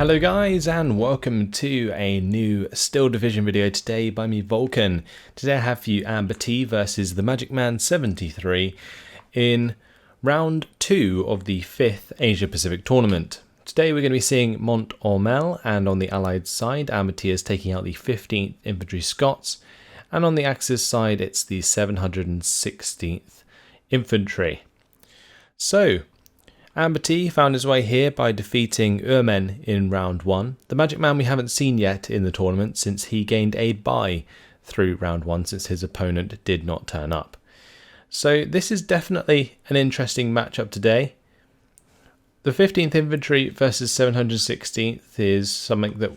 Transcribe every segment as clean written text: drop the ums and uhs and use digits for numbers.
Hello guys, and welcome to a new Steel Division video today by me, Vulcan. Today I have for you AmberT versus TheMagicMan73 in round 2 of the 5th Asia Pacific tournament. Today we're going to be seeing Mont Ormel, and on the Allied side AmberT is taking out the 15th Infantry Scots, and on the Axis side it's the 716th Infantry. So, AmberT found his way here by defeating Urmen in round 1. The Magic Man we haven't seen yet in the tournament since he gained a bye through round 1 since his opponent did not turn up. So this is definitely an interesting matchup today. The 15th Infantry versus 716th is something that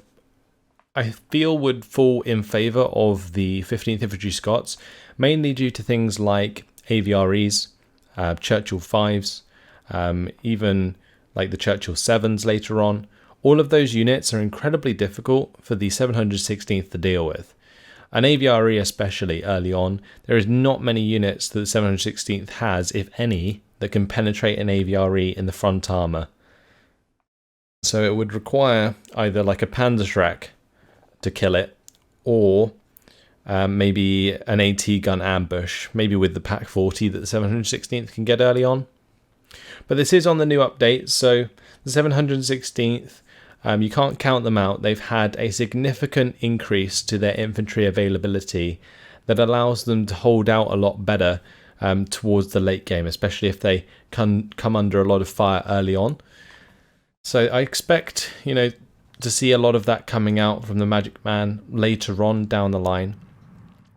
I feel would fall in favour of the 15th Infantry Scots, mainly due to things like AVREs, Churchill 5s, even like the Churchill 7s later on. All of those units are incredibly difficult for the 716th to deal with. An AVRE especially early on, there is not many units that the 716th has, if any, that can penetrate an AVRE in the front armour. So it would require either like a Panzerschreck to kill it, or maybe an AT gun ambush, maybe with the Pack 40 that the 716th can get early on. But this is on the new update, so the 716th, you can't count them out. They've had a significant increase to their infantry availability that allows them to hold out a lot better towards the late game, especially if they come under a lot of fire early on. So I expect, to see a lot of that coming out from the Magic Man later on down the line.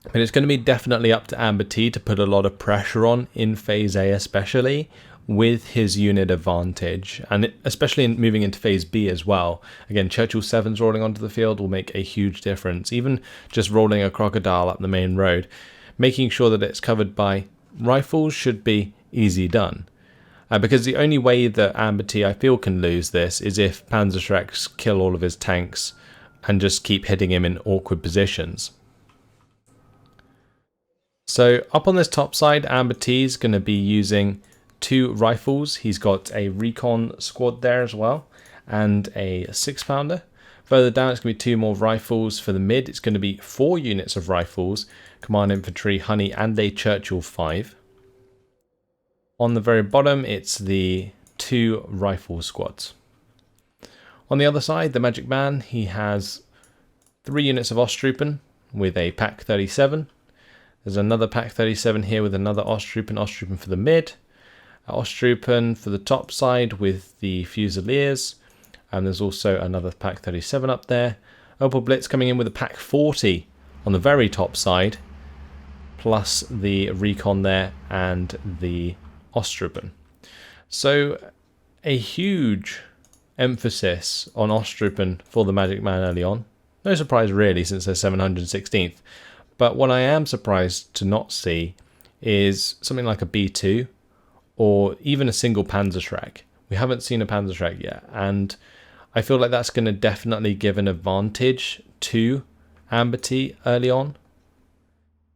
But it's going to be definitely up to AmberT to put a lot of pressure on in Phase A especially, with his unit advantage, and especially in moving into Phase B as well. Again, Churchill 7s rolling onto the field will make a huge difference. Even just rolling a crocodile up the main road, making sure that it's covered by rifles should be easy done. Because the only way that AmberT, I feel, can lose this is if Panzerschrecks kill all of his tanks and just keep hitting him in awkward positions. So up on this top side, AmberT is going to be using 2 rifles. He's got a recon squad there as well, and a 6-pounder. Further down it's going to be 2 more rifles. For the mid it's going to be 4 units of rifles, command infantry, honey, and a Churchill 5. On the very bottom it's the 2 rifle squads. On the other side, the Magic Man, he has 3 units of Osttroopen with a Pack 37. There's another Pack 37 here with another Osttroopen for the mid. Osttroopen for the top side with the Fusiliers, and there's also another Pack 37 up there. Opel Blitz coming in with a Pack 40 on the very top side, plus the recon there and the Osttroopen. So a huge emphasis on Osttroopen for the Magic Man early on. No surprise really, since they're 716th. But what I am surprised to not see is something like a B2, or even a single Panzerschreck. We haven't seen a Panzerschreck yet, and I feel like that's going to definitely give an advantage to AmberT early on.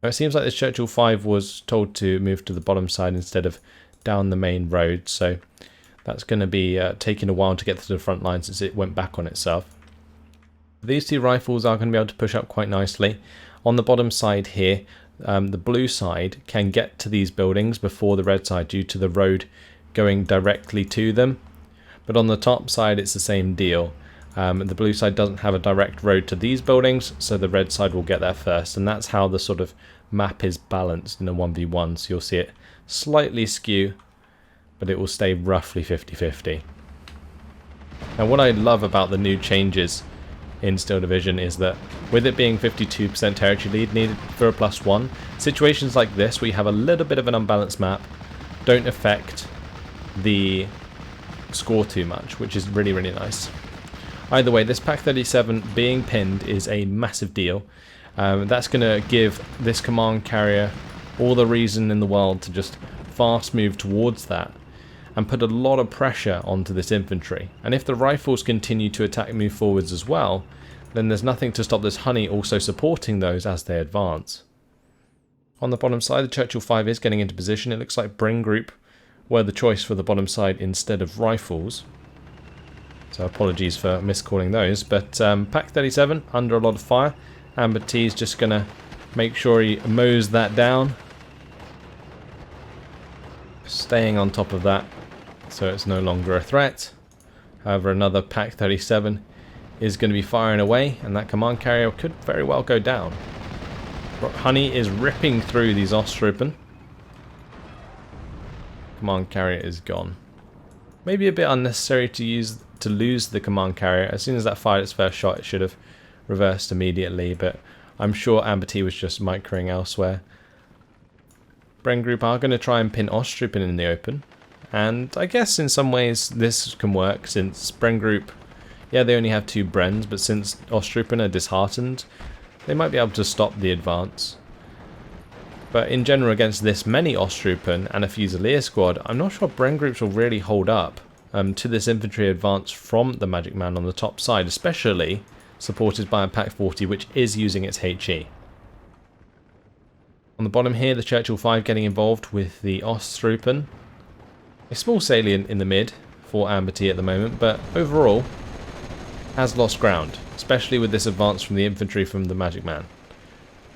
It seems like this Churchill 5 was told to move to the bottom side instead of down the main road, so that's going to be taking a while to get to the front line since it went back on itself. These 2 rifles are going to be able to push up quite nicely. On the bottom side here, the blue side can get to these buildings before the red side due to the road going directly to them. But on the top side it's the same deal. The blue side doesn't have a direct road to these buildings, so the red side will get there first. And that's how the sort of map is balanced in a 1v1. So you'll see it slightly skew, but it will stay roughly 50-50. Now what I love about the new changes in Steel Division is that with it being 52% territory lead needed for a +1, situations like this where you have a little bit of an unbalanced map don't affect the score too much, which is really, really nice. Either way, this Pack 37 being pinned is a massive deal. That's going to give this command carrier all the reason in the world to just fast move towards that and put a lot of pressure onto this infantry. And if the rifles continue to attack and move forwards as well, then there's nothing to stop this honey also supporting those as they advance. On the bottom side, the Churchill 5 is getting into position. It looks like Bring Group were the choice for the bottom side instead of rifles. So apologies for miscalling those. But Pack 37 under a lot of fire. AmberT is just going to make sure he mows that down. Staying on top of that so it's no longer a threat. However, another Pack 37 is going to be firing away, and that command carrier could very well go down. Honey is ripping through these Ostrupen. Command carrier is gone. Maybe a bit unnecessary to lose the command carrier. As soon as that fired its first shot, it should have reversed immediately, but I'm sure AmberT was just microing elsewhere. Bren Group are going to try and pin Ostrupen in the open, and I guess in some ways this can work, since Bren Group, yeah, they only have 2 Brens, but since Ostrupen are disheartened, they might be able to stop the advance. But in general, against this many Ostrupen and a Fusilier squad, I'm not sure Bren Groups will really hold up to this infantry advance from the Magic Man on the top side, especially supported by a Pack 40, which is using its HE. On the bottom here, the Churchill 5 getting involved with the Ostrupen. A small salient in the mid for AmberT at the moment, but overall has lost ground, especially with this advance from the infantry from the Magic Man.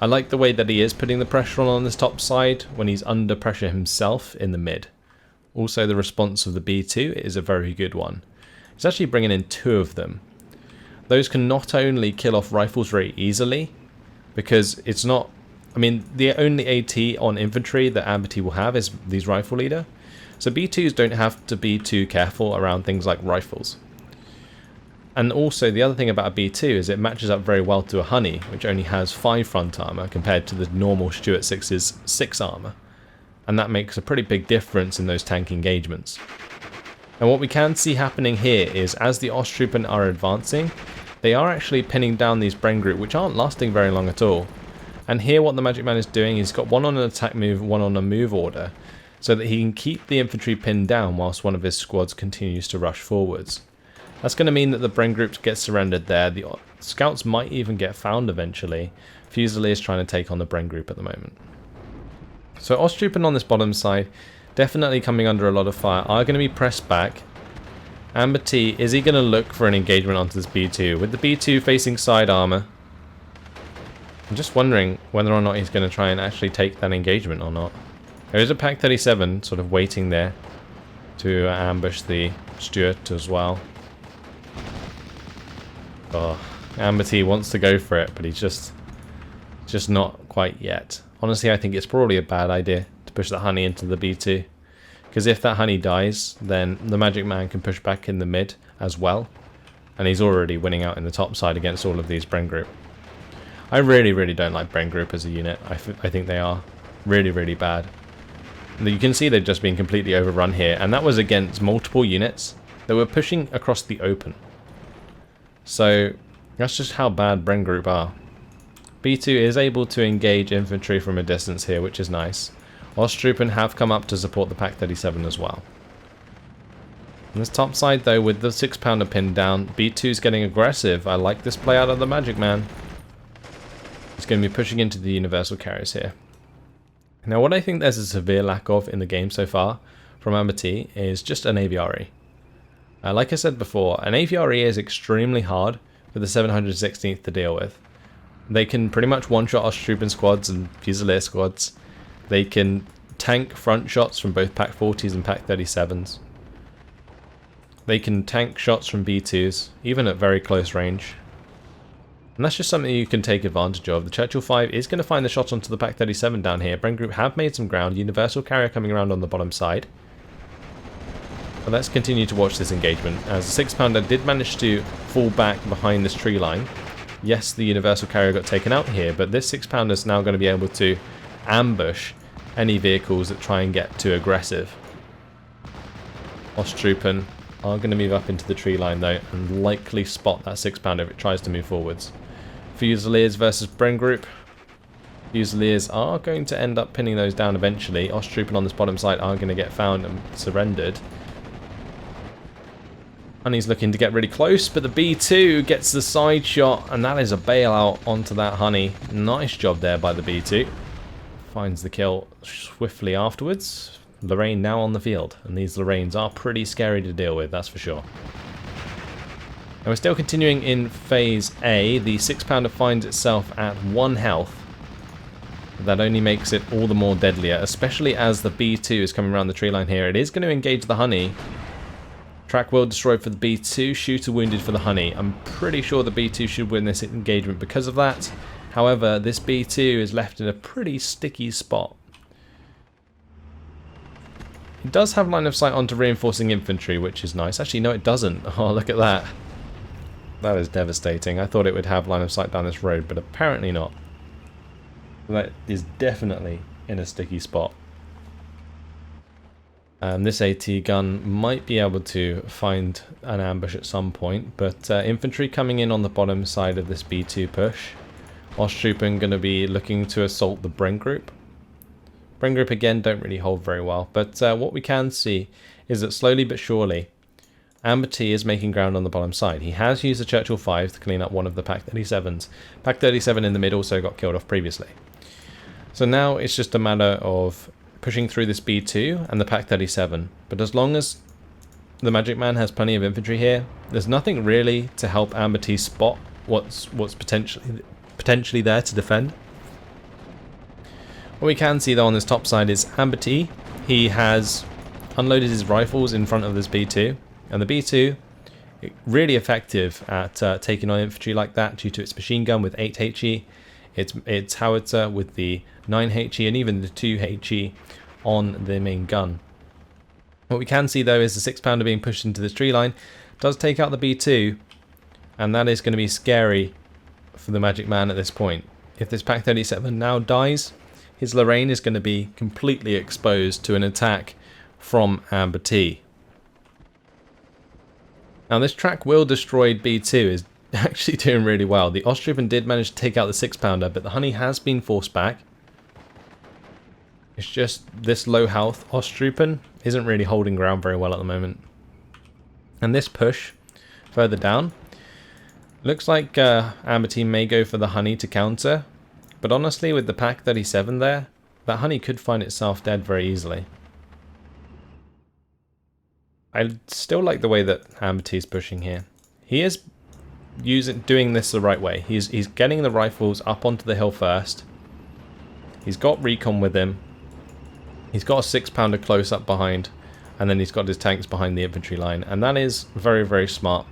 I like the way that he is putting the pressure on this top side when he's under pressure himself in the mid. Also, the response of the B2 is a very good one. He's actually bringing in 2 of them. Those can not only kill off rifles very easily, because it's not, I mean, the only AT on infantry that AmberT will have is these rifle leader. So B2s don't have to be too careful around things like rifles. And also, the other thing about a B2 is it matches up very well to a Honey, which only has 5 front armor compared to the normal Stuart 6's 6 armor. And that makes a pretty big difference in those tank engagements. And what we can see happening here is, as the Ostrupen are advancing, they are actually pinning down these Bren Group, which aren't lasting very long at all. And here what the Magic Man is doing, he's got one on an attack move, one on a move order, so that he can keep the infantry pinned down whilst one of his squads continues to rush forwards. That's going to mean that the Bren Groups get surrendered there. The scouts might even get found eventually. Fusilier is trying to take on the Bren Group at the moment. So Ostrupen on this bottom side, definitely coming under a lot of fire, are going to be pressed back. AmberT, is he going to look for an engagement onto this B2? With the B2 facing side armor, I'm just wondering whether or not he's going to try and actually take that engagement or not. There is a Pack 37 sort of waiting there to ambush the Stuart as well. Oh, AmberT wants to go for it, but he's just not quite yet. Honestly, I think it's probably a bad idea to push that Honey into the B2. Because if that Honey dies, then the Magic Man can push back in the mid as well. And he's already winning out in the top side against all of these Bren Group. I really don't like Bren Group as a unit. I think they are really bad. You can see they've just been completely overrun here. And that was against multiple units that were pushing across the open. So that's just how bad Bren Group are. B2 is able to engage infantry from a distance here, which is nice. Ostrupen have come up to support the Pack 37 as well. On this top side though, with the 6-pounder pinned down, B2's getting aggressive. I like this play out of the Magic Man. He's going to be pushing into the universal carriers here. Now what I think there's a severe lack of in the game so far from AmberT is just an AVRE. Like I said before, an AVRE is extremely hard for the 716th to deal with. They can pretty much one-shot Ostrupen squads and Fusilier squads. They can tank front shots from both Pack 40s and Pack 37s. They can tank shots from B2s, even at very close range. And that's just something you can take advantage of. The Churchill 5 is going to find the shot onto the Pack 37 down here. Bren Group have made some ground. Universal carrier coming around on the bottom side. But let's continue to watch this engagement, as the 6-pounder did manage to fall back behind this tree line. Yes, the universal carrier got taken out here, but this 6-pounder is now going to be able to ambush any vehicles that try and get too aggressive. Ostrupen are going to move up into the tree line though, and likely spot that 6-pounder if it tries to move forwards. Fusiliers versus Bren Group. Fusiliers are going to end up pinning those down eventually. Ostrupen on this bottom side are going to get found and surrendered. And he's looking to get really close, but the B2 gets the side shot, and that is a bailout onto that Honey. Nice job there by the B2. Finds the kill swiftly afterwards. Lorraine now on the field, and these Lorraines are pretty scary to deal with, that's for sure. Now we're still continuing in phase A. The 6-pounder finds itself at 1 health. That only makes it all the more deadlier, especially as the B2 is coming around the tree line here. It is going to engage the honey. Track will destroyed for the B2, shooter wounded for the honey. I'm pretty sure the B2 should win this engagement because of that. However, this B2 is left in a pretty sticky spot. It does have line of sight onto reinforcing infantry, which is nice. Actually, no, it doesn't. Oh, look at that. That is devastating. I thought it would have line of sight down this road, but apparently not. That is definitely in a sticky spot. This AT gun might be able to find an ambush at some point, but infantry coming in on the bottom side of this B2 push. Osttroopen going to be looking to assault the Bren group. Bren group again don't really hold very well, but what we can see is that slowly but surely AmberT is making ground on the bottom side. He has used the Churchill 5 to clean up one of the Pack 37s. Pack 37 in the mid also got killed off previously. So now it's just a matter of pushing through this B2 and the Pack 37. But as long as the Magic Man has plenty of infantry here, there's nothing really to help AmberT spot what's potentially there to defend. What we can see though on this top side is AmberT. He has unloaded his rifles in front of this B2, and the B2 really effective at taking on infantry like that due to its machine gun with 8 HE, its howitzer with the 9 HE, and even the 2 HE on the main gun. What we can see though is the 6-pounder being pushed into this tree line does take out the B2, and that is going to be scary for the Magic Man at this point. If this Pack 37 now dies, his Lorraine is going to be completely exposed to an attack from AmberT. Now this track will destroyed B2 is actually doing really well. The Osttroopen did manage to take out the 6-pounder, but the honey has been forced back. It's just this low health Osttroopen isn't really holding ground very well at the moment. And this push further down, looks like AmberT may go for the honey to counter, but honestly with the Pack 37 there, that honey could find itself dead very easily. I still like the way that AmberT is pushing here. He is doing this the right way. He's getting the rifles up onto the hill first. He's got recon with him. He's got a 6-pounder close up behind, and then he's got his tanks behind the infantry line, and that is very, very smart.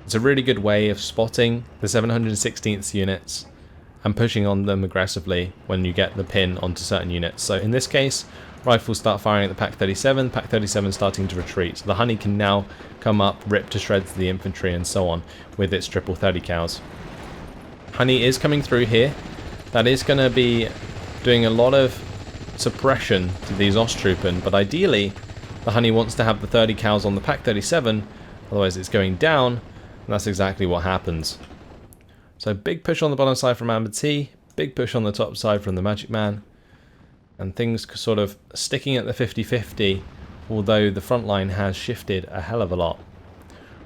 It's a really good way of spotting the 716th units and pushing on them aggressively when you get the pin onto certain units. So in this case, rifles start firing at the Pack 37, Pack 37 starting to retreat. So the honey can now come up, rip to shreds the infantry and so on with its triple 30 cows. Honey is coming through here. That is going to be doing a lot of suppression to these Osttroopen, but ideally the honey wants to have the 30 cows on the Pack 37, otherwise it's going down, and that's exactly what happens. So big push on the bottom side from AmberT, big push on the top side from the Magic Man, and things sort of sticking at the 50-50, although the front line has shifted a hell of a lot.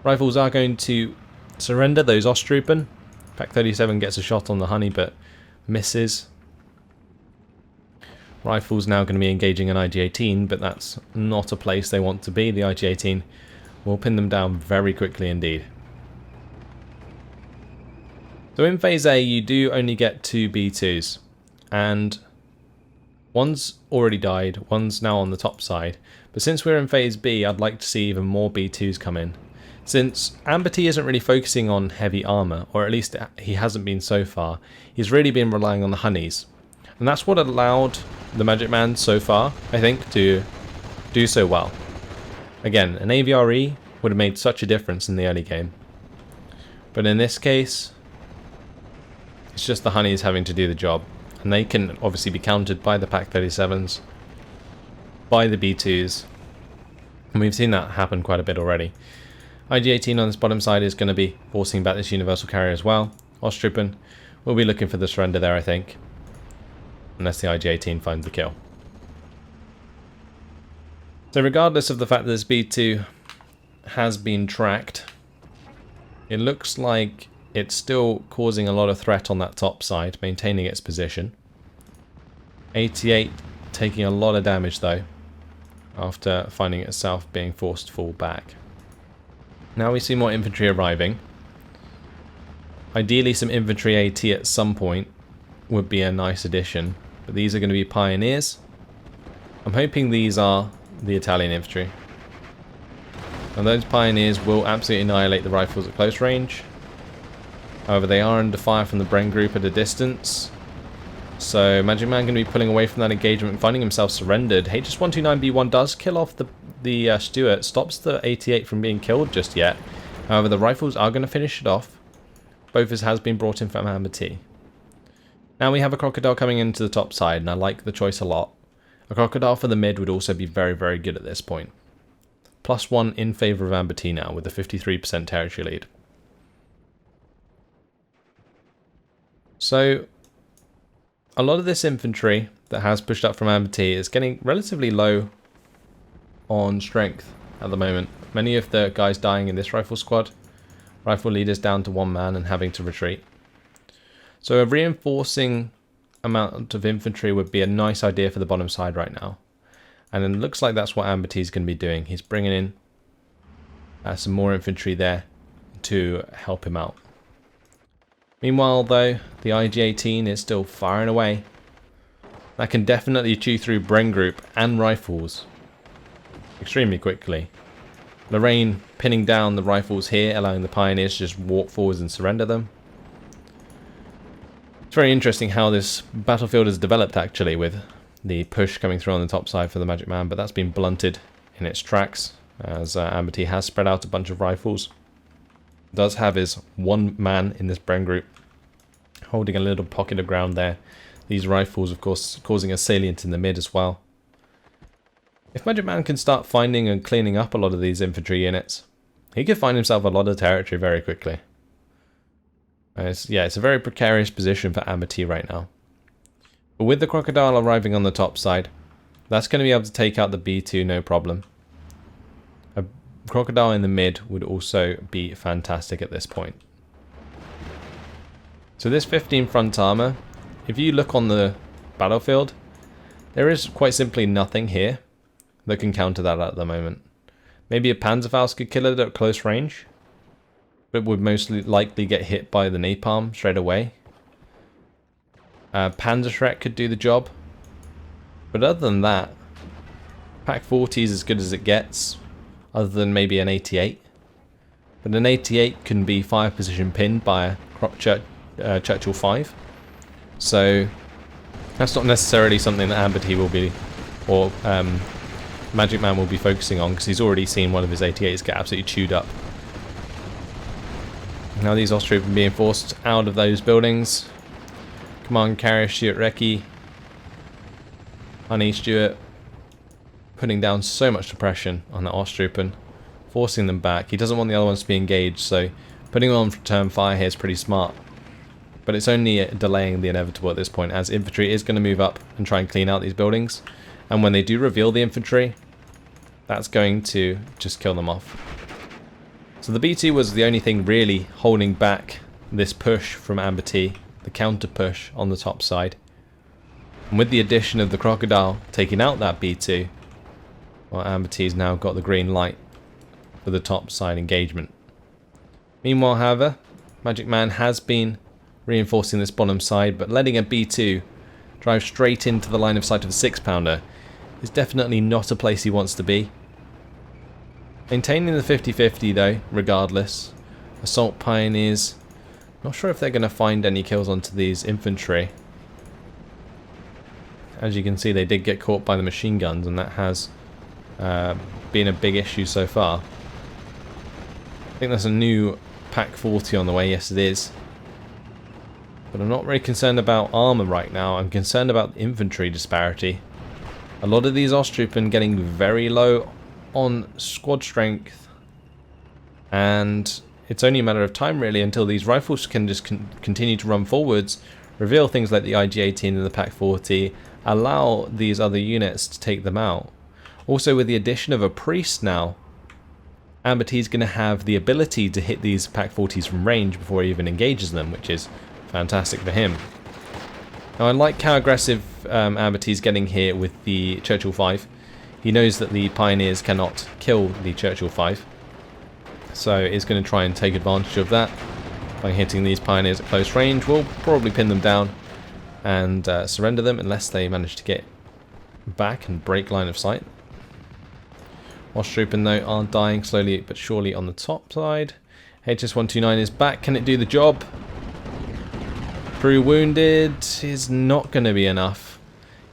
Rifles are going to surrender those Osttroopen. Pack 37 gets a shot on the honey but misses. Rifles now going to be engaging an IG-18, but that's not a place they want to be. The IG-18 will pin them down very quickly indeed. So in phase A you do only get 2 B2s, and one's already died, one's now on the top side, but since we're in phase B I'd like to see even more B2s come in. Since AmberT isn't really focusing on heavy armour, or at least he hasn't been so far, he's really been relying on the honeys. And that's what allowed the Magic Man so far, I think, to do so well. Again, an AVRE would have made such a difference in the early game. But in this case, it's just the honeys having to do the job. And they can obviously be countered by the Pack 37s, by the B2s. And we've seen that happen quite a bit already. IG-18 on this bottom side is going to be forcing back this universal carrier as well. Osttroopen will be looking for the surrender there, I think. Unless the IG-18 finds the kill. So regardless of the fact that this B2 has been tracked, it looks like it's still causing a lot of threat on that top side, maintaining its position. 88 taking a lot of damage though, after finding itself being forced to fall back. Now we see more infantry arriving. Ideally some infantry AT at some point would be a nice addition, but these are going to be pioneers. I'm hoping these are the Italian infantry. And those pioneers will absolutely annihilate the rifles at close range. However, they are under fire from the Bren group at a distance. So Magic Man going to be pulling away from that engagement and finding himself surrendered. HS129B1 does kill off the Stuart, stops the 88 from being killed just yet. However, the rifles are going to finish it off. Bofors has been brought in from AmberT. Now we have a Crocodile coming into the top side, and I like the choice a lot. A Crocodile for the mid would also be very, very good at this point. +1 in favour of AmberT now, with a 53% territory lead. So, a lot of this infantry that has pushed up from AmberT is getting relatively low on strength at the moment. Many of the guys dying in this rifle squad, rifle leaders down to 1 man and having to retreat. So a reinforcing amount of infantry would be a nice idea for the bottom side right now. And it looks like that's what AmberT is going to be doing. He's bringing in some more infantry there to help him out. Meanwhile though, the IG-18 is still firing away. That can definitely chew through Bren group and rifles extremely quickly. Lorraine pinning down the rifles here, allowing the pioneers to just walk forwards and surrender them. It's very interesting how this battlefield has developed actually, with the push coming through on the top side for the Magic Man, but that's been blunted in its tracks as AmberT has spread out a bunch of rifles. Does have his 1 man in this Bren group holding a little pocket of ground there. These rifles of course causing a salient in the mid as well. If Magic Man can start finding and cleaning up a lot of these infantry units, he could find himself a lot of territory very quickly. It's a very precarious position for AmberT right now. But with the Crocodile arriving on the top side, that's going to be able to take out the B2 no problem. A Crocodile in the mid would also be fantastic at this point. So this 15 front armor, if you look on the battlefield, there is quite simply nothing here that can counter that at the moment. Maybe a Panzerfaust could kill it at close range, but would most likely get hit by the napalm straight away. Panzerschreck could do the job, but other than that, Pack 40 is as good as it gets, other than maybe an 88. But an 88 can be fire position pinned by a Churchill 5, so that's not necessarily something that AmberT will be, or Magic Man will be focusing on, because he's already seen one of his 88s get absolutely chewed up. Now these Austrians are being forced out of those buildings. Command carrier Stuart Recce, Honey Stuart, putting down so much depression on the Austrupen, forcing them back. He doesn't want the other ones to be engaged, so putting them on return fire here is pretty smart. But it's only delaying the inevitable at this point, as infantry is going to move up and try and clean out these buildings. And when they do reveal the infantry, that's going to just kill them off. So the B2 was the only thing really holding back this push from AmberT, the counter push on the top side. And with the addition of the Crocodile taking out that B2, well, AmberT's now got the green light for the top side engagement. Meanwhile, however, Magic Man has been reinforcing this bottom side, but letting a B2 drive straight into the line of sight of a 6-pounder is definitely not a place he wants to be. Maintaining the 50-50 though, regardless. Assault Pioneers, not sure if they're going to find any kills onto these infantry. As you can see, they did get caught by the machine guns, and that has been a big issue so far. I think there's a new Pack 40 on the way, yes it is. But I'm not really concerned about armor right now, I'm concerned about infantry disparity. A lot of these Austrupen getting very low on squad strength, and it's only a matter of time really until these rifles can just continue to run forwards, reveal things like the IG-18 and the Pack 40, allow these other units to take them out. Also, with the addition of a priest now, AmberT is going to have the ability to hit these Pack 40s from range before he even engages them, which is fantastic for him. Now, I like how aggressive AmberT is getting here with the Churchill 5. He knows that the Pioneers cannot kill the Churchill 5. So he's going to try and take advantage of that by hitting these pioneers at close range. We'll probably pin them down and surrender them unless they manage to get back and break line of sight. Osttruppen though are dying slowly but surely on the top side. HS-129 is back. Can it do the job? Crew wounded is not going to be enough.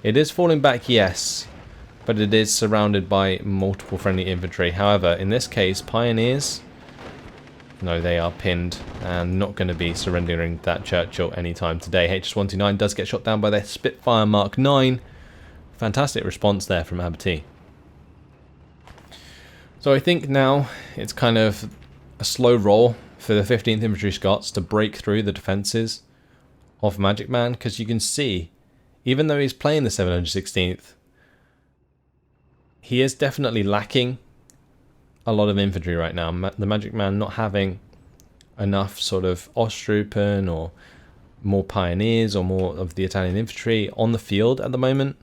It is falling back, yes, but it is surrounded by multiple friendly infantry. However, in this case, pioneers, no, they are pinned and not going to be surrendering that Churchill anytime today. HS-129 does get shot down by their Spitfire Mark 9. Fantastic response there from APT. So I think now it's kind of a slow roll for the 15th Infantry Scots to break through the defences of MagicMan, because you can see, even though he's playing the 716th, he is definitely lacking a lot of infantry right now. The MagicMan not having enough sort of Osttruppen or more pioneers or more of the Italian infantry on the field at the moment.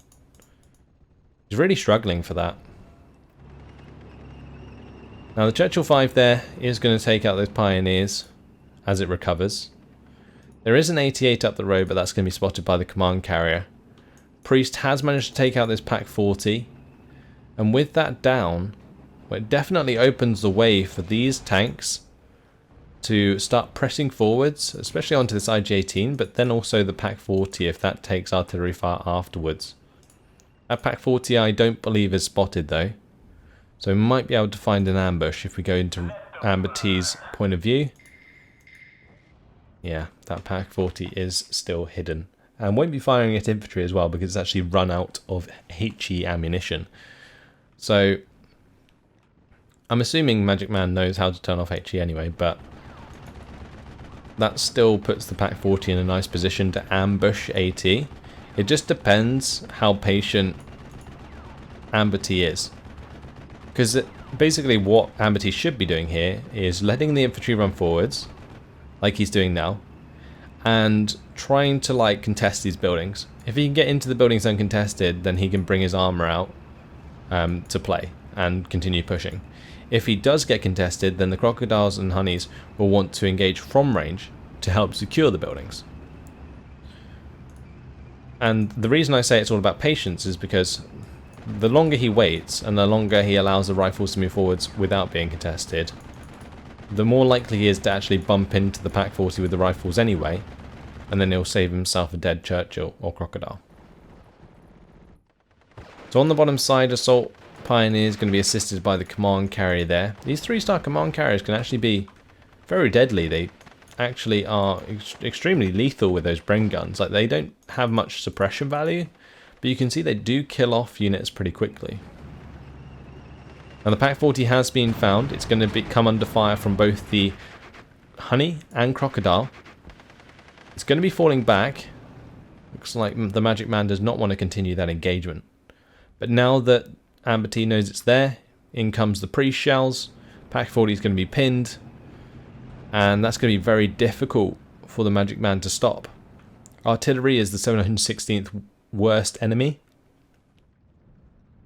He's really struggling for that. Now the Churchill 5 there is going to take out those pioneers as it recovers. There is an 88 up the road, but that's going to be spotted by the command carrier. Priest has managed to take out this Pack 40, and with that down, well, it definitely opens the way for these tanks to start pressing forwards, especially onto this IG-18, but then also the Pack 40 if that takes artillery fire afterwards. That Pack 40 I don't believe is spotted though. So we might be able to find an ambush if we go into AmberT's point of view. Yeah, that Pack 40 is still hidden. And won't be firing at infantry as well because it's actually run out of HE ammunition. So I'm assuming MagicMan knows how to turn off HE anyway, but that still puts the Pack 40 in a nice position to ambush AT. It just depends how patient AmberT is. Because basically what AmberT should be doing here is letting the infantry run forwards, like he's doing now, and trying to like contest these buildings. If he can get into the buildings uncontested, then he can bring his armor out to play and continue pushing. If he does get contested, then the crocodiles and honeys will want to engage from range to help secure the buildings. And the reason I say it's all about patience is because the longer he waits and the longer he allows the rifles to move forwards without being contested, the more likely he is to actually bump into the Pack 40 with the rifles anyway, and then he'll save himself a dead Churchill or crocodile. So on the bottom side, Assault Pioneer is going to be assisted by the command carrier there. These 3-star command carriers can actually be very deadly. They actually are extremely lethal with those Bren guns. Like, they don't have much suppression value, but you can see they do kill off units pretty quickly. Now the Pack 40 has been found. It's going to come under fire from both the honey and crocodile. It's going to be falling back. Looks like the MagicMan does not want to continue that engagement. But now that AmberT knows it's there, in comes the priest shells. Pack 40 is going to be pinned, and that's going to be very difficult for the MagicMan to stop. Artillery is the 716th worst enemy,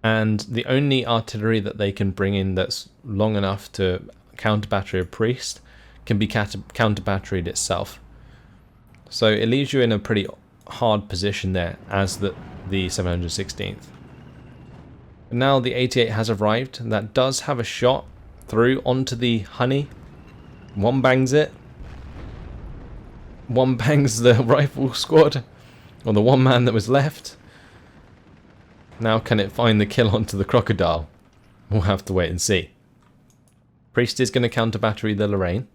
and the only artillery that they can bring in that's long enough to counter battery a priest can be counter batteried itself. So it leaves you in a pretty hard position there as the 716th. But now the 88 has arrived, and that does have a shot through onto the honey. One bangs it. One bangs the rifle squad, or the one man that was left. Now can it find the kill onto the crocodile? We'll have to wait and see. Priest is going to counter battery the Lorraine.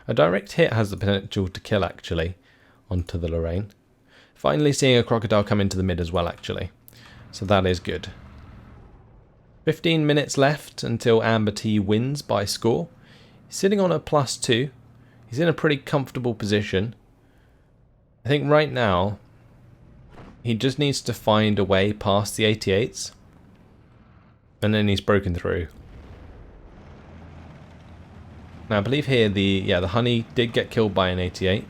A direct hit has the potential to kill actually onto the Lorraine. Finally seeing a crocodile come into the mid as well actually. So that is good. 15 minutes left until AmberT wins by score. He's sitting on a +2. He's in a pretty comfortable position. I think right now he just needs to find a way past the 88s, and then he's broken through. Now I believe here the honey did get killed by an 88,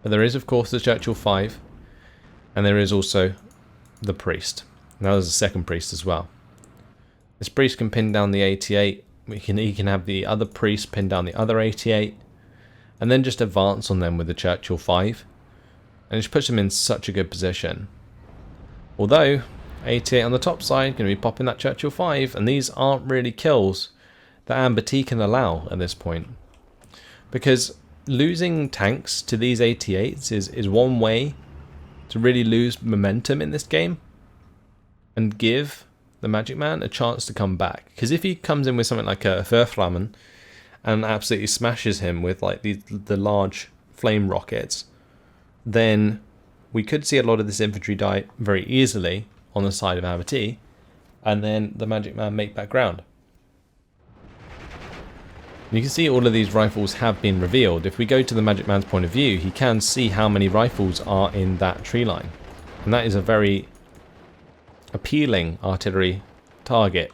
but there is of course the Churchill 5, and there is also the priest. Now there's a second priest as well. This priest can pin down the 88 he can have the other priest pin down the other 88, and then just advance on them with the Churchill 5, and it just puts them in such a good position. Although 88 on the top side going to be popping that Churchill 5, and these aren't really kills that AmberT can allow at this point, because losing tanks to these 88s is one way to really lose momentum in this game and give the Magic Man a chance to come back. Because if he comes in with something like a Verflammen and absolutely smashes him with like the large flame rockets, then we could see a lot of this infantry die very easily on the side of APT, and then the Magic Man make back ground. You can see all of these rifles have been revealed. If we go to the Magic Man's point of view, he can see how many rifles are in that tree line. And that is a very appealing artillery target.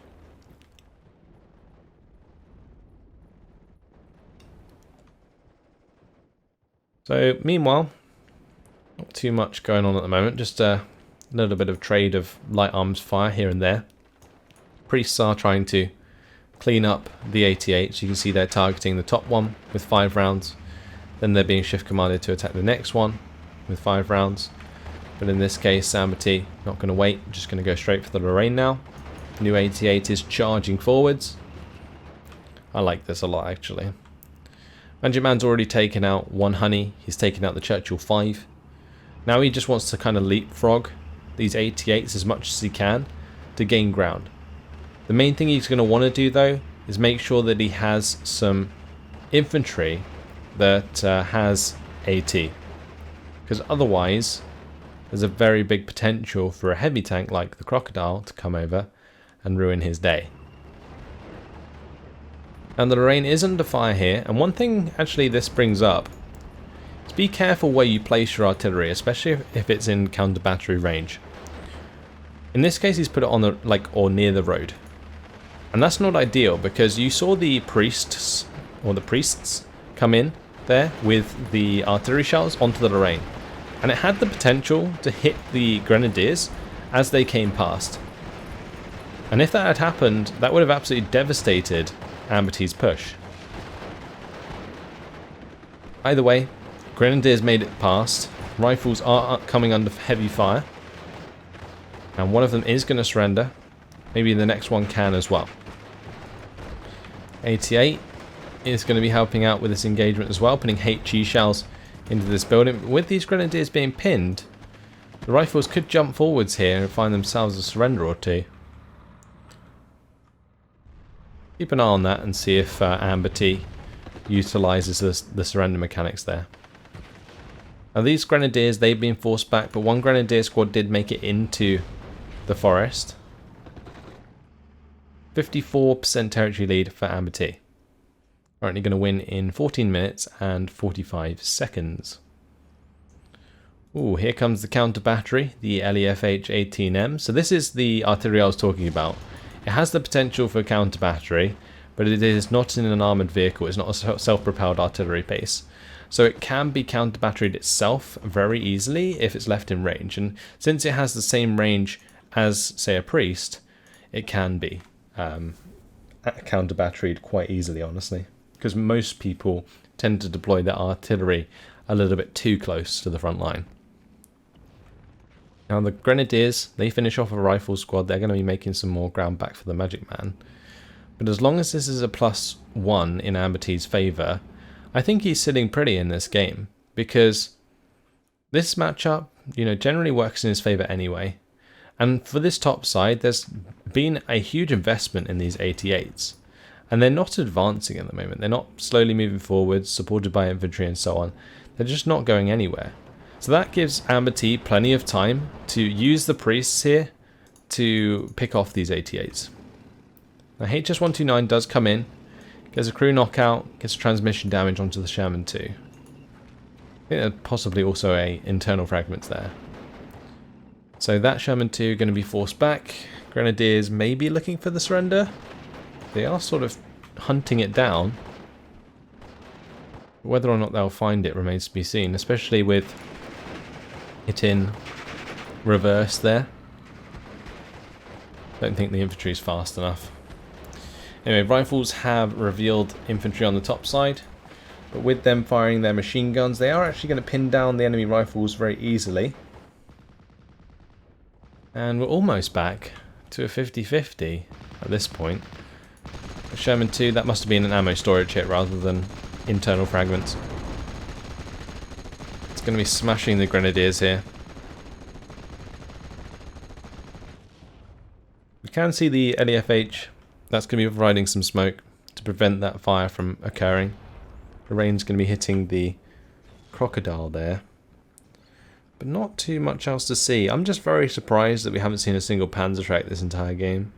So meanwhile, not too much going on at the moment, just a little bit of trade of light arms fire here and there. Priests are trying to clean up the 88, so you can see they're targeting the top one with 5 rounds, then they're being shift commanded to attack the next one with 5 rounds. But in this case, AmberT not going to wait, just going to go straight for the Lorraine now. New 88 is charging forwards. I like this a lot actually. Magic Man's already taken out 1 honey, he's taken out the Churchill 5. Now he just wants to kind of leapfrog these 88s as much as he can to gain ground. The main thing he's going to want to do though is make sure that he has some infantry that has AT, because otherwise there's a very big potential for a heavy tank like the Crocodile to come over and ruin his day. And the Lorraine is under fire here, and one thing actually this brings up is be careful where you place your artillery, especially if it's in counter battery range. In this case he's put it on the or near the road. And that's not ideal, because you saw the priests come in there with the artillery shells onto the Lorraine, and it had the potential to hit the grenadiers as they came past. And if that had happened, that would have absolutely devastated AmberT's push. Either way, grenadiers made it past. Rifles are coming under heavy fire, and one of them is going to surrender. Maybe the next one can as well. 88 is going to be helping out with this engagement as well, putting HE shells into this building. With these grenadiers being pinned, the rifles could jump forwards here and find themselves a surrender or two. Keep an eye on that and see if AmberT utilizes the surrender mechanics there. Now these grenadiers, they've been forced back, but one grenadier squad did make it into the forest. 54% territory lead for AmberT. Currently going to win in 14 minutes and 45 seconds. Ooh, here comes the counter battery, the LEFH-18M. So this is the artillery I was talking about. It has the potential for counter battery, but it is not in an armoured vehicle. It's not a self-propelled artillery base. So it can be counter batteried itself very easily if it's left in range. And since it has the same range as, say, a priest, it can be counter batteried quite easily, honestly, because most people tend to deploy their artillery a little bit too close to the front line. Now the grenadiers, they finish off a rifle squad. They're going to be making some more ground back for the Magic Man, but as long as this is a +1 in AmberT's favour, I think he's sitting pretty in this game, because this matchup, generally works in his favour anyway. And for this top side, there's been a huge investment in these 88s. And they're not advancing at the moment. They're not slowly moving forwards, supported by infantry and so on. They're just not going anywhere. So that gives AmberT plenty of time to use the priests here to pick off these 88s. Now HS-129 does come in, gets a crew knockout, gets transmission damage onto the Sherman 2. I think there's possibly also a internal fragments there. So that Sherman 2 going to be forced back. Grenadiers may be looking for the surrender. They are sort of hunting it down. Whether or not they'll find it remains to be seen, especially with it in reverse there. Don't think the infantry is fast enough. Anyway, rifles have revealed infantry on the top side, but with them firing their machine guns, they are actually going to pin down the enemy rifles very easily. And we're almost back to a 50-50 at this point. Sherman 2, that must have been an ammo storage hit rather than internal fragments. It's going to be smashing the grenadiers here. We can see the LEFH. That's going to be providing some smoke to prevent that fire from occurring. The rain's going to be hitting the crocodile there. But not too much else to see. I'm just very surprised that we haven't seen a single Panzerschreck this entire game.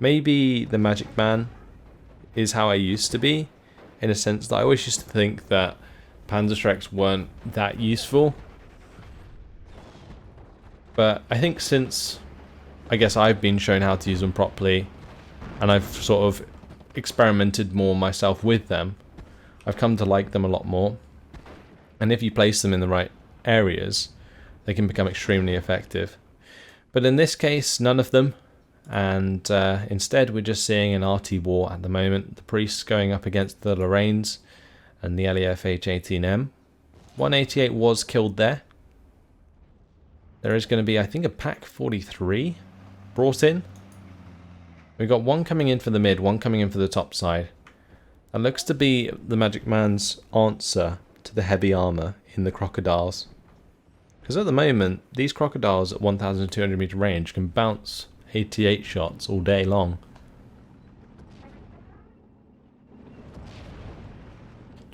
Maybe the Magic Man is how I used to be, in a sense that I always used to think that Panzerschrecks weren't that useful. But I think since, I guess, I've been shown how to use them properly, and I've sort of experimented more myself with them, I've come to like them a lot more. And if you place them in the right areas, they can become extremely effective. But in this case, none of them. And instead we're just seeing an RT war at the moment. The priests going up against the Lorraines and the LEFH-18M. 188 was killed there. There is going to be, I think, a Pack 43 brought in. We've got one coming in for the mid, one coming in for the top side. That looks to be the Magic Man's answer to the heavy armor in the crocodiles. Because at the moment, these crocodiles at 1,200 meter range can bounce 88 shots all day long.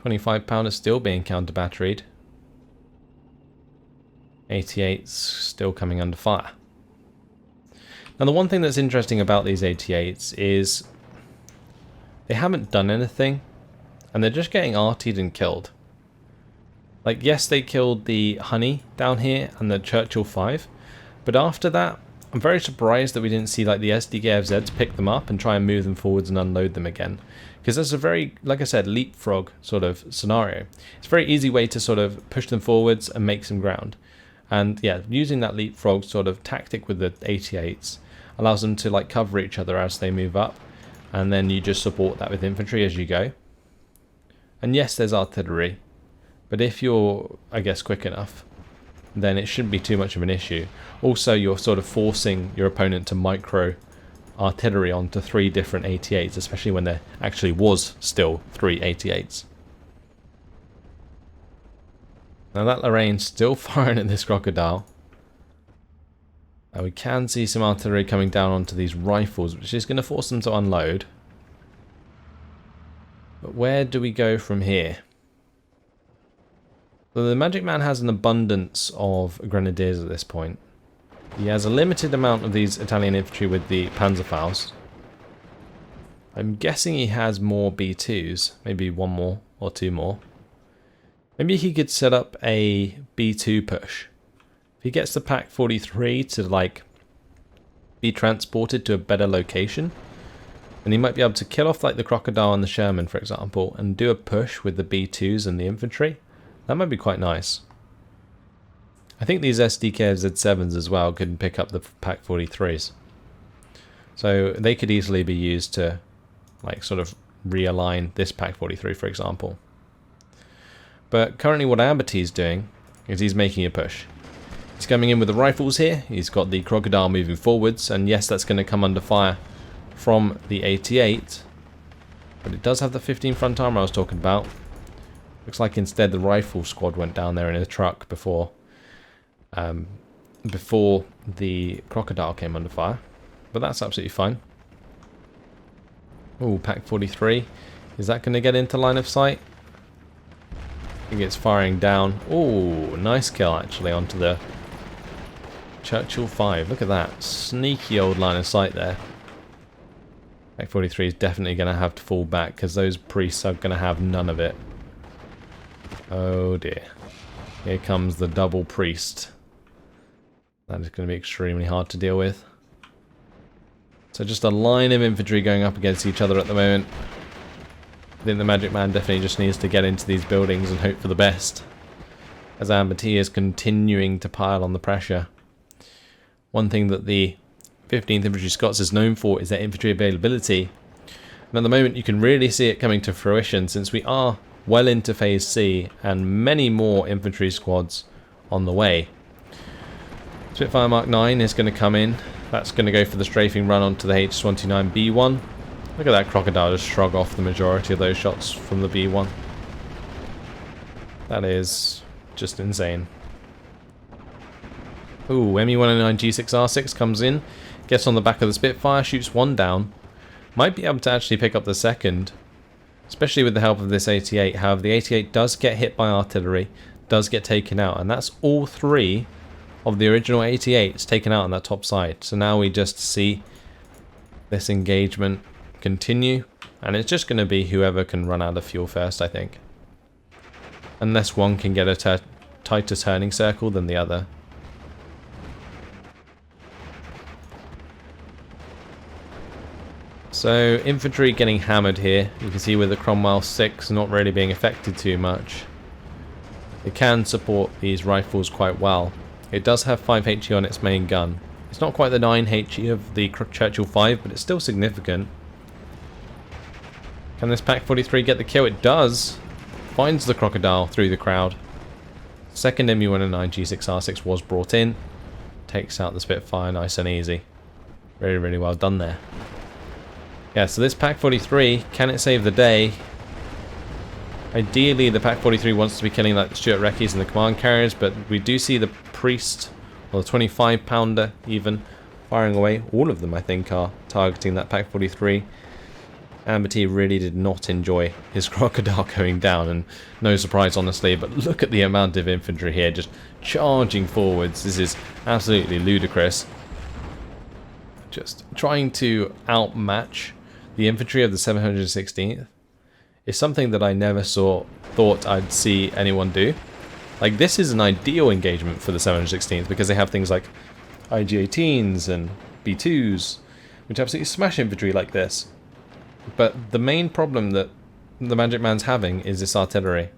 25-pounder still being counter-batteried. 88's still coming under fire. Now the one thing that's interesting about these 88s is they haven't done anything and they're just getting RT'd and killed. Like, yes, they killed the Honey down here and the Churchill 5, but after that I'm very surprised that we didn't see like the SDKFZs pick them up and try and move them forwards and unload them again. Because that's a very, like I said, leapfrog sort of scenario. It's a very easy way to sort of push them forwards and make some ground. And yeah, using that leapfrog sort of tactic with the 88s allows them to like cover each other as they move up. And then you just support that with infantry as you go. And yes, there's artillery. But if you're, I guess, quick enough, then it shouldn't be too much of an issue. Also, you're sort of forcing your opponent to micro artillery onto 3 different 88s, especially when there actually was still 3 88s. Now that Lorraine's still firing at this crocodile. We can see some artillery coming down onto these rifles, which is going to force them to unload. But where do we go from here? So the Magic Man has an abundance of grenadiers at this point. He has a limited amount of these Italian infantry with the Panzerfaust. I'm guessing he has more B2s, maybe 1 more or 2 more. Maybe he could set up a B2 push. If he gets the Pack 43 to like be transported to a better location, then he might be able to kill off like the Crocodile and the Sherman, for example, and do a push with the B2s and the infantry. That might be quite nice. I think these SDKZ7s as well could pick up the Pack 43s. So they could easily be used to like sort of realign this Pack 43, for example. But currently what AmberT is doing is he's making a push. He's coming in with the rifles here. He's got the Crocodile moving forwards, and yes, that's going to come under fire from the 88. But it does have the 15 front armor I was talking about. Looks like instead the rifle squad went down there in a truck before the Crocodile came under fire. But that's absolutely fine. Oh, Pack 43. Is that going to get into line of sight? I think it's firing down. Oh, nice kill actually onto the Churchill 5. Look at that. Sneaky old line of sight there. Pack 43 is definitely going to have to fall back because those priests are going to have none of it. Oh dear. Here comes the double priest. That is going to be extremely hard to deal with. So just a line of infantry going up against each other at the moment. I think the Magic Man definitely just needs to get into these buildings and hope for the best, as AmberT is continuing to pile on the pressure. One thing that the 15th Infantry Scots is known for is their infantry availability, And at the moment you can really see it coming to fruition, since we are well into Phase C and many more infantry squads on the way. Spitfire Mark 9 is going to come in. That's going to go for the strafing run onto the H-29B1. Look at that crocodile just shrug off the majority of those shots from the B1. That is just insane. Ooh, ME-109 G6R6 comes in, gets on the back of the Spitfire, shoots one down. Might be able to actually pick up the second, especially with the help of this 88. However, the 88 does get hit by artillery, does get taken out, and that's all three of the original 88s taken out on that top side. So now we just see this engagement continue, and it's just going to be whoever can run out of fuel first, I think. Unless one can get a tighter turning circle than the other. So infantry getting hammered here. You can see with the Cromwell 6 not really being affected too much. It can support these rifles quite well. It does have 5 HE on its main gun. It's not quite the 9 HE of the Churchill 5, but it's still significant. Can this Pak 43 get the kill? It does. Finds the crocodile through the crowd. Second ME-109 G6R6 was brought in. Takes out the Spitfire nice and easy. Really, really well done there. Yeah, so this Pak 43, can it save the day? Ideally, the Pak 43 wants to be killing like the Stuart Recce's and the command carriers, but we do see the Priest, or the 25 pounder even, firing away. All of them, I think, are targeting that Pak 43. AmberT really did not enjoy his crocodile going down, and no surprise honestly, but look at the amount of infantry here just charging forwards. This is absolutely ludicrous. Just trying to outmatch the infantry of the 716th is something that I never thought I'd see anyone do. Like, this is an ideal engagement for the 716th because they have things like IG-18s and B2s, which absolutely smash infantry like this. But the main problem that the Magic Man's having is this artillery.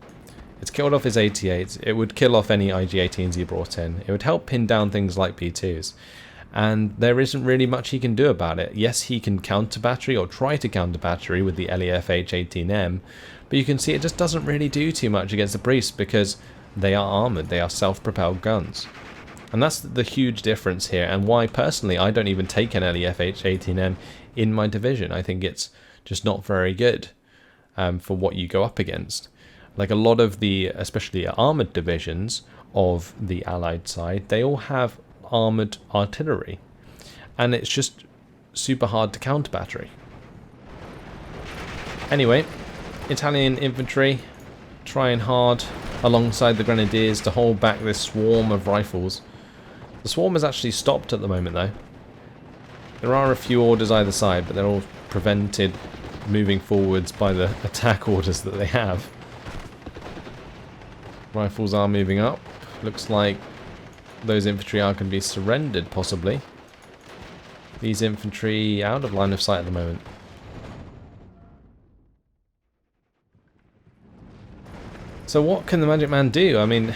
It's killed off his 88s, it would kill off any IG-18s he brought in, it would help pin down things like B2s. And there isn't really much he can do about it. Yes, he can counter battery or try to counter battery with the LEF-H18M, but you can see it just doesn't really do too much against the Priests because they are armoured, they are self-propelled guns. And that's the huge difference here, and why personally I don't even take an LEF-H18M in my division. I think it's just not very good for what you go up against. Like a lot of the, especially armoured divisions of the Allied side, they all have armoured artillery, and it's just super hard to counter battery. Anyway, Italian infantry trying hard alongside the grenadiers to hold back this swarm of rifles. The swarm has actually stopped at the moment though. There are a few orders either side, but they're all prevented moving forwards by the attack orders that they have. Rifles are moving up. Looks like those infantry are going to be surrendered, possibly. These infantry out of line of sight at the moment. So what can the Magic Man do? I mean,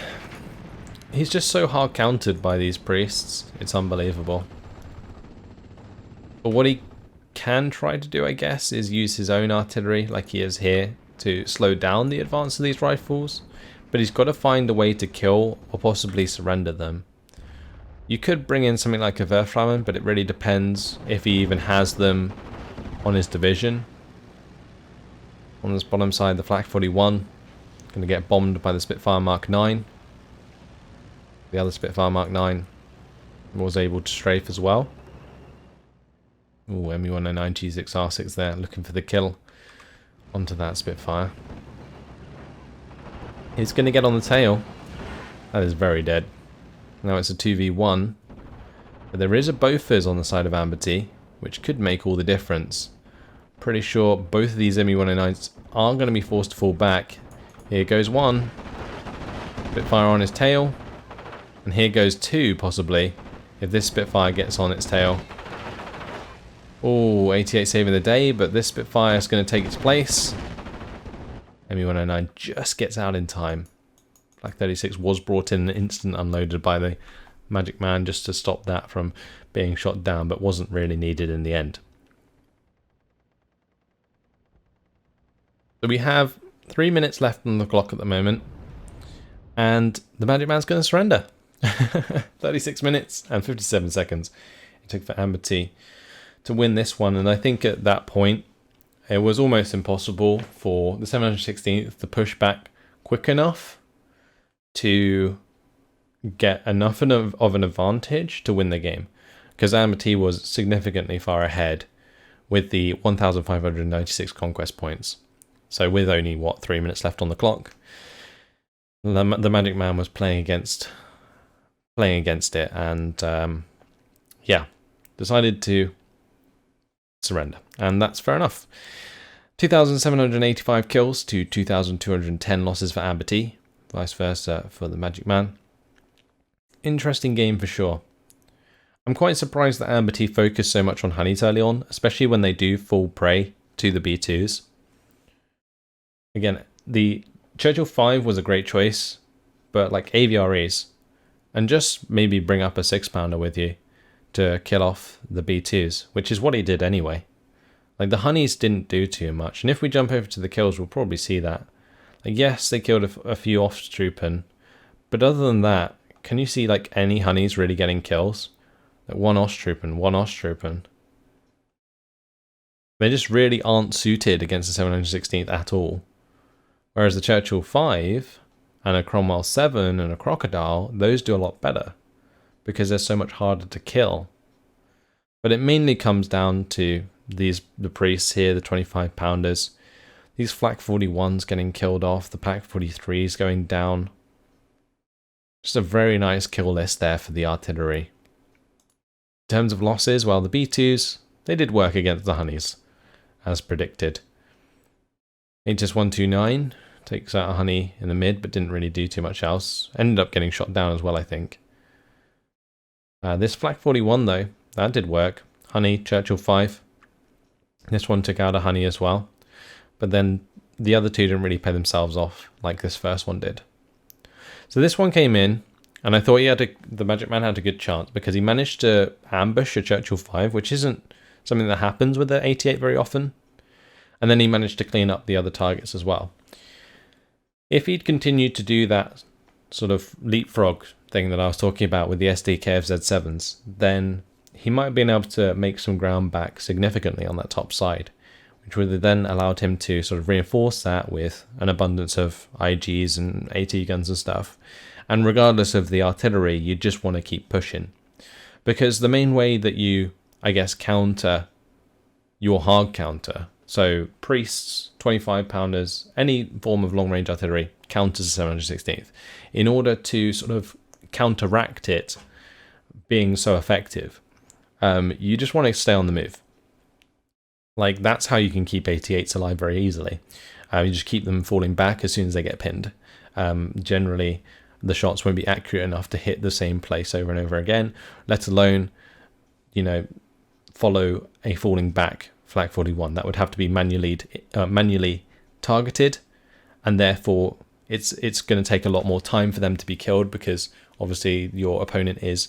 he's just so hard countered by these Priests. It's unbelievable. But what he can try to do, I guess, is use his own artillery, like he is here, to slow down the advance of these rifles. But he's got to find a way to kill or possibly surrender them. You could bring in something like a Werflammen, but it really depends if he even has them on his division. On this bottom side, the Flak 41 going to get bombed by the Spitfire Mark 9. The other Spitfire Mark 9 was able to strafe as well. Ooh, ME-109 G6R6 there, looking for the kill onto that Spitfire. He's going to get on the tail. That is very dead. Now it's a 2v1. But there is a Bofors on the side of AmberT, which could make all the difference. Pretty sure both of these ME-109s are going to be forced to fall back. Here goes one. Spitfire on his tail. And here goes two, possibly, if this Spitfire gets on its tail. Oh, 88 saving the day, but this Spitfire is going to take its place. ME-109 just gets out in time. Flak 36 was brought in and instant unloaded by the Magic Man just to stop that from being shot down, but wasn't really needed in the end. So we have 3 minutes left on the clock at the moment, and the Magic Man's going to surrender. 36 minutes and 57 seconds it took for AmberT to win this one, and I think at that point it was almost impossible for the 716th to push back quick enough to get enough of an advantage to win the game, because AmberT was significantly far ahead with the 1,596 conquest points. So with only, 3 minutes left on the clock, the Magic Man was playing against it, and yeah, decided to surrender, and that's fair enough. 2,785 kills to 2,210 losses for AmberT, vice versa for the Magic Man. Interesting game for sure. I'm quite surprised that AmberT focused so much on honeys early on, especially when they do fall prey to the B2s. Again, the Churchill 5 was a great choice, but like AVREs, and just maybe bring up a 6-pounder with you to kill off the B2s, which is what he did anyway. Like, the honeys didn't do too much, and if we jump over to the kills, we'll probably see that. Like, yes, they killed a few off-trooping, but other than that, can you see like any honeys really getting kills? Like one off-trooping. They just really aren't suited against the 716th at all. Whereas the Churchill 5 and a Cromwell 7 and a Crocodile, those do a lot better because they're so much harder to kill. But it mainly comes down to the priests here, the 25-pounders. These Flak 41s getting killed off, the Pack 43s going down. Just a very nice kill list there for the artillery. In terms of losses, well, the B2s, they did work against the honeys, as predicted. HS129 takes out a honey in the mid, but didn't really do too much else. Ended up getting shot down as well, I think. This Flak 41, though, that did work. Honey, Churchill 5. This one took out a honey as well. But then the other two didn't really pay themselves off like this first one did. So this one came in, and I thought the Magic Man had a good chance because he managed to ambush a Churchill 5, which isn't something that happens with the 88 very often. And then he managed to clean up the other targets as well. If he'd continued to do that sort of leapfrog thing that I was talking about with the SDKFZ7s, then he might have been able to make some ground back significantly on that top side, which would have then allowed him to sort of reinforce that with an abundance of IGs and AT guns and stuff. And regardless of the artillery, you just want to keep pushing. Because the main way that you, I guess, counter your hard counter, so priests, 25-pounders, any form of long-range artillery counters the 716th. In order to sort of counteract it being so effective, you just want to stay on the move. Like, that's how you can keep 88s alive very easily. You just keep them falling back as soon as they get pinned. Generally, the shots won't be accurate enough to hit the same place over and over again, let alone, follow a falling back Flak 41. That would have to be manually targeted, and therefore it's going to take a lot more time for them to be killed because obviously your opponent is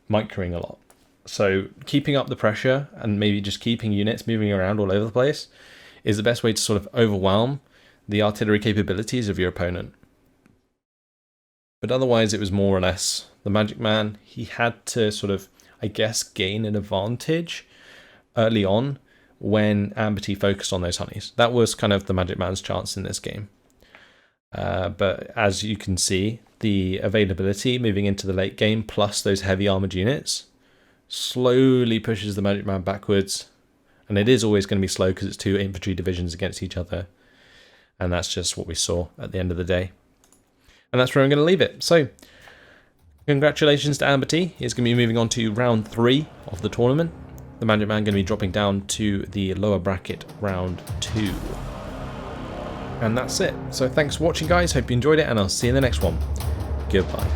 microing a lot. So keeping up the pressure and maybe just keeping units moving around all over the place is the best way to sort of overwhelm the artillery capabilities of your opponent. But otherwise, it was more or less the Magic Man. He had to sort of, I guess, gain an advantage early on when AmberT focused on those honeys. That was kind of the Magic Man's chance in this game. But as you can see, the availability moving into the late game plus those heavy armored units slowly pushes the Magic Man backwards. And it is always going to be slow because it's two infantry divisions against each other. And that's just what we saw at the end of the day. And that's where I'm going to leave it. So, congratulations to AmberT. He's going to be moving on to round 3 of the tournament. The Magic Man going to be dropping down to the lower bracket round 2. And that's it. So thanks for watching, guys. Hope you enjoyed it, and I'll see you in the next one. Goodbye.